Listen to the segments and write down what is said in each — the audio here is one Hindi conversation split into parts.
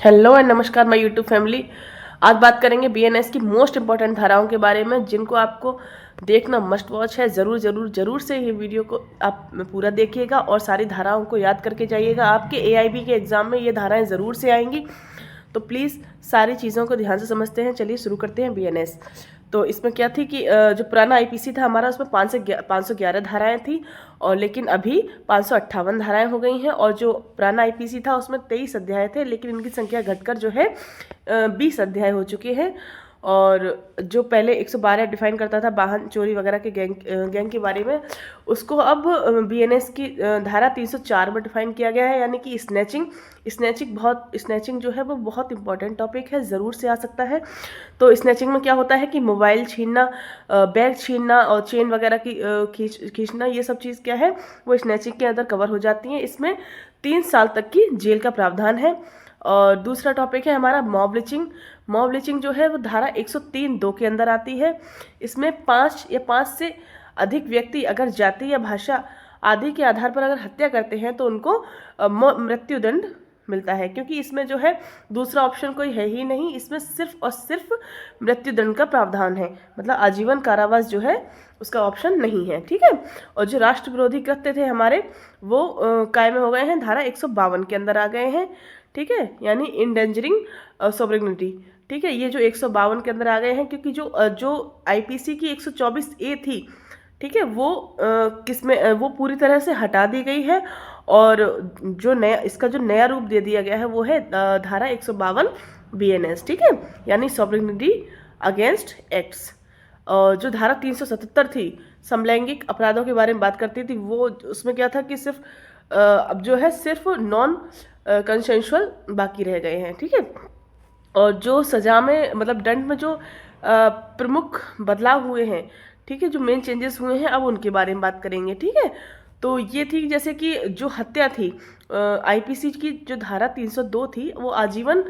हेलो एंड नमस्कार माय यूट्यूब फैमिली। आज बात करेंगे बीएनएस की मोस्ट इंपॉर्टेंट धाराओं के बारे में जिनको आपको देखना मस्ट वॉच है। ज़रूर ज़रूर ज़रूर से ये वीडियो को आप पूरा देखिएगा और सारी धाराओं को याद करके जाइएगा। आपके एआईबी के एग्ज़ाम में ये धाराएं ज़रूर से आएंगी, तो प्लीज़ सारी चीज़ों को ध्यान से समझते हैं। चलिए शुरू करते हैं बीएनएस। तो इसमें क्या थी कि जो पुराना आईपीसी था हमारा, उसमें 511 धाराएं थी, और लेकिन अभी 558 धाराएं हो गई हैं। और जो पुराना आईपीसी था उसमें 23 अध्याय थे, लेकिन इनकी संख्या घटकर जो है 20 अध्याय हो चुके हैं। और जो पहले 112 डिफाइन करता था वाहन चोरी वगैरह के गैंग के बारे में, उसको अब बीएनएस की धारा 304 में डिफाइन किया गया है, यानी कि स्नैचिंग जो है वो बहुत इंपॉर्टेंट टॉपिक है, ज़रूर से आ सकता है। तो स्नैचिंग में क्या होता है कि मोबाइल छीनना, बैग छीनना और चेन वगैरह की खींचना, ये सब चीज़ क्या है वो स्नैचिंग के अंदर कवर हो जाती हैं। इसमें 3 साल तक की जेल का प्रावधान है। और दूसरा टॉपिक है हमारा मॉब लिचिंग जो है वो धारा 103(2) के अंदर आती है। इसमें 5 से अधिक व्यक्ति अगर जाति या भाषा आदि के आधार पर अगर हत्या करते हैं तो उनको मृत्युदंड मिलता है, क्योंकि इसमें जो है दूसरा ऑप्शन कोई है ही नहीं। इसमें सिर्फ और सिर्फ मृत्युदंड का प्रावधान है, मतलब आजीवन कारावास जो है उसका ऑप्शन नहीं है, ठीक है। और जो राष्ट्र विरोधी कृत्य थे हमारे वो कायम हो गए हैं, धारा 152 के अंदर आ गए हैं, ठीक है, यानी इंडेंजरिंग सोवरेनिटी, ठीक है। ये जो 152 के अंदर आ गए हैं, क्योंकि जो आईपीसी की 124A थी, ठीक है, वो किसमें वो पूरी तरह से हटा दी गई है। और जो नया रूप दे दिया गया है वो है धारा 152 बीएनएस, ठीक है, यानी सॉवरेनिटी अगेंस्ट एक्ट्स। और जो धारा 377 थी समलैंगिक अपराधों के बारे में बात करती थी, वो उसमें क्या था कि सिर्फ अब जो है सिर्फ नॉन कंसेंशुअल बाकी रह गए हैं, ठीक है। और जो सजा में मतलब दंड में जो प्रमुख बदलाव हुए हैं, ठीक है, जो मेन चेंजेस हुए हैं, अब उनके बारे में बात करेंगे, ठीक है। तो ये थी जैसे कि जो हत्या थी, आईपीसी की जो धारा 302 थी वो आजीवन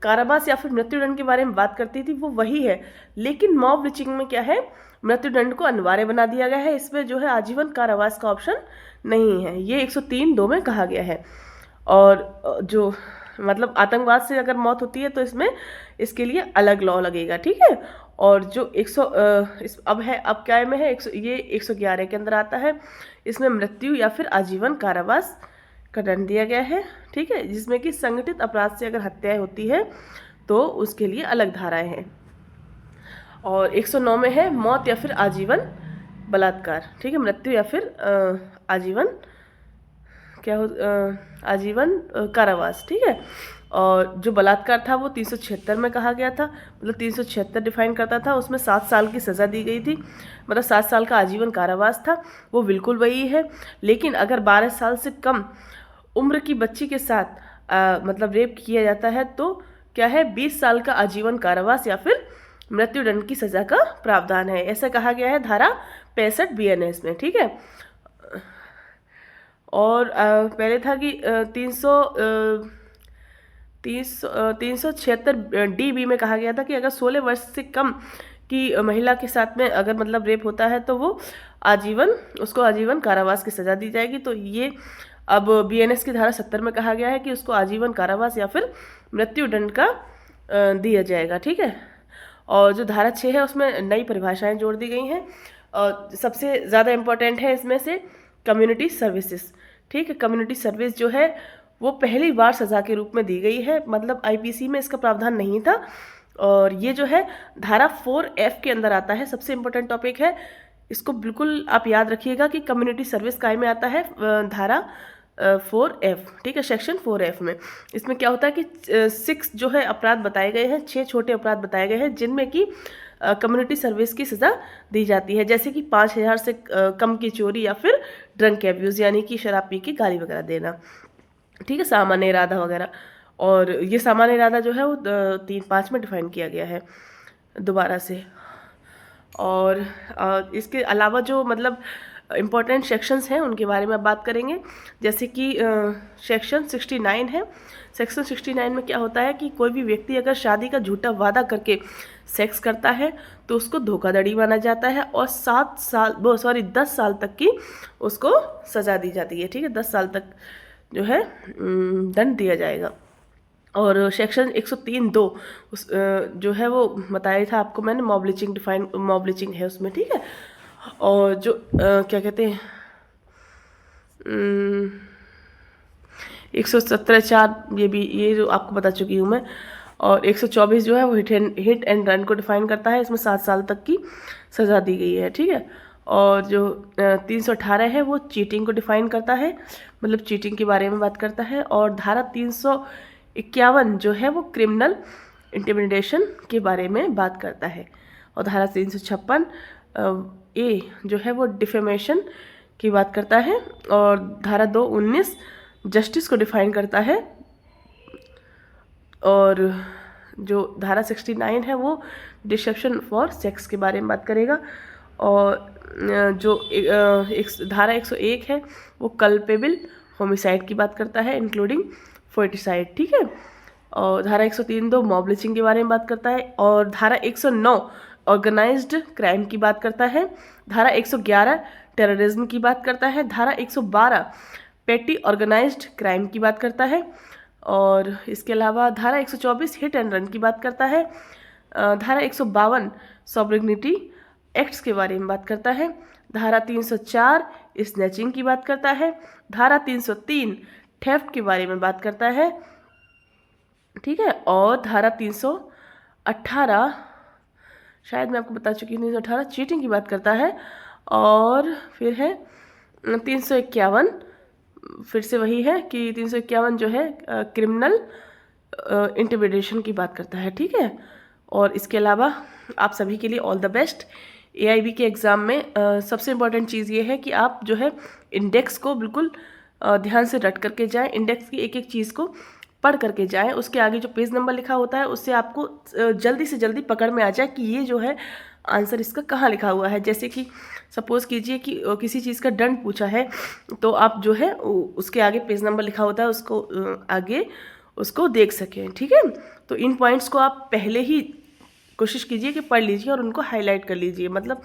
कारावास या फिर मृत्युदंड के बारे में बात करती थी, वो वही है। लेकिन मॉब लिचिंग में क्या है, मृत्युदंड को अनिवार्य बना दिया गया है। इसमें जो है आजीवन कारावास का ऑप्शन नहीं है, ये 103(2) में कहा गया है। और जो मतलब आतंकवाद से अगर मौत होती है तो इसके लिए अलग लॉ लगेगा, ठीक है। और जो अब क्या में है, ये 111 के अंदर आता है। इसमें मृत्यु या फिर आजीवन कारावास का दंड दिया गया है, ठीक है, जिसमें कि संगठित अपराध से अगर हत्या होती है तो उसके लिए अलग धाराएं हैं। और 109 में है मौत या फिर आजीवन बलात्कार, ठीक है, मृत्यु या फिर आजीवन आजीवन कारावास, ठीक है। और जो बलात्कार था वो 376 में कहा गया था, मतलब 376 डिफाइन करता था, उसमें 7 साल की सज़ा दी गई थी, मतलब 7 साल का आजीवन कारावास था, वो बिल्कुल वही है। लेकिन अगर 12 साल से कम उम्र की बच्ची के साथ मतलब रेप किया जाता है तो क्या है, 20 साल का आजीवन कारावास या फिर मृत्युदंड की सज़ा का प्रावधान है, ऐसा कहा गया है धारा 65 बीएनएस में, ठीक है। और पहले था कि 376 DB में कहा गया था कि अगर 16 वर्ष से कम की महिला के साथ में अगर मतलब रेप होता है तो वो उसको आजीवन कारावास की सज़ा दी जाएगी। तो ये अब बीएनएस की धारा 70 में कहा गया है कि उसको आजीवन कारावास या फिर मृत्युदंड का दिया जाएगा, ठीक है। और जो धारा 6 है उसमें नई परिभाषाएं जोड़ दी गई हैं, और सबसे ज़्यादा इम्पोर्टेंट है इसमें से कम्युनिटी सर्विसेज, ठीक है। कम्युनिटी सर्विस जो है वो पहली बार सज़ा के रूप में दी गई है, मतलब आईपीसी में इसका प्रावधान नहीं था। और ये जो है धारा 4F के अंदर आता है, सबसे इम्पोर्टेंट टॉपिक है, इसको बिल्कुल आप याद रखिएगा कि कम्युनिटी सर्विस काय में आता है, धारा 4F, ठीक है, सेक्शन 4F में। इसमें क्या होता है कि 6 जो है अपराध बताए गए हैं, 6 छोटे अपराध बताए गए हैं जिनमें कि कम्युनिटी सर्विस की सज़ा दी जाती है, जैसे कि 5,000 से कम की चोरी या फिर ड्रंक एब्यूज़, यानी कि शराब पी के गाली वगैरह देना, ठीक है, सामान्य इरादा वगैरह। और ये सामान्य इरादा जो है वो 3-5 में डिफाइन किया गया है दोबारा से। और इसके अलावा जो मतलब इम्पोर्टेंट सेक्शंस हैं उनके बारे में अब बात करेंगे, जैसे कि सेक्शन 69 है। सेक्शन 69 में क्या होता है कि कोई भी व्यक्ति अगर शादी का झूठा वादा करके सेक्स करता है तो उसको धोखाधड़ी माना जाता है, और 10 साल तक की उसको सज़ा दी जाती है, ठीक है, 10 साल तक जो है दंड दिया जाएगा। और सेक्शन 103(2) उस जो है वो बताया था आपको मैंने, mob lynching define, mob lynching है उसमें, ठीक है। और जो क्या कहते हैं 117(4), ये जो आपको बता चुकी हूँ मैं। और 124 जो है वो हिट एंड रन को डिफाइन करता है, इसमें 7 साल तक की सज़ा दी गई है, ठीक है। और जो 318 है वो चीटिंग को डिफाइन करता है, मतलब चीटिंग के बारे में बात करता है। और धारा 351 जो है वो क्रिमिनल इंटिमिडेशन के बारे में बात करता है। और धारा 356 ए जो है वो डिफेमेशन की बात करता है। और धारा 219 जस्टिस को डिफाइन करता है। और जो धारा 69 है वो डिसेप्शन फॉर सेक्स के बारे में बात करेगा। और जो धारा 101 है वो कल्पेबल होमिसाइड की बात करता है, इंक्लूडिंग फोर्टिसाइड, ठीक है। और धारा 103(2) मॉब लिंचिंग के बारे में बात करता है। और धारा 109 ऑर्गेनाइज्ड क्राइम की बात करता है। धारा 111 टेररिज्म की बात करता है। धारा 112 पेटी ऑर्गेनाइज्ड क्राइम की बात करता है। और इसके अलावा धारा 124 हिट एंड रन की बात करता है। धारा 152 सॉवरेनिटी एक्ट्स के बारे में बात करता है। धारा 304 स्नैचिंग की बात करता है। धारा 303 थेफ्ट के बारे में बात करता है, ठीक है। और धारा 318 शायद मैं आपको बता चुकी हूँ, 318 चीटिंग की बात करता है। और फिर है 351, फिर से वही है कि 351 जो है क्रिमिनल इंटिमिडेशन की बात करता है, ठीक है। और इसके अलावा आप सभी के लिए ऑल द बेस्ट। AIB के एग्ज़ाम में सबसे इम्पॉर्टेंट चीज़ ये है कि आप जो है इंडेक्स को बिल्कुल ध्यान से रट करके जाएं, इंडेक्स की एक एक चीज़ को पढ़ करके जाएं। उसके आगे जो पेज नंबर लिखा होता है उससे आपको जल्दी से जल्दी पकड़ में आ जाए कि ये जो है आंसर इसका कहाँ लिखा हुआ है। जैसे कि सपोज़ कीजिए कि किसी चीज़ का दंड पूछा है, तो आप जो है उसके आगे पेज नंबर लिखा होता है उसको आगे उसको देख सकें, ठीक है। तो इन पॉइंट्स को आप पहले ही कोशिश कीजिए कि पढ़ लीजिए और उनको हाईलाइट कर लीजिए, मतलब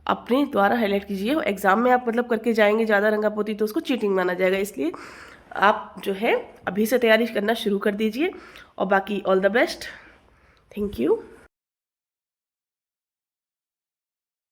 अपने द्वारा हाईलाइट कीजिए। एग्ज़ाम में आप मतलब करके जाएंगे ज़्यादा रंगापोती तो उसको चीटिंग माना जाएगा, इसलिए आप जो है अभी से तैयारी करना शुरू कर दीजिए। और बाकी all the best, thank you.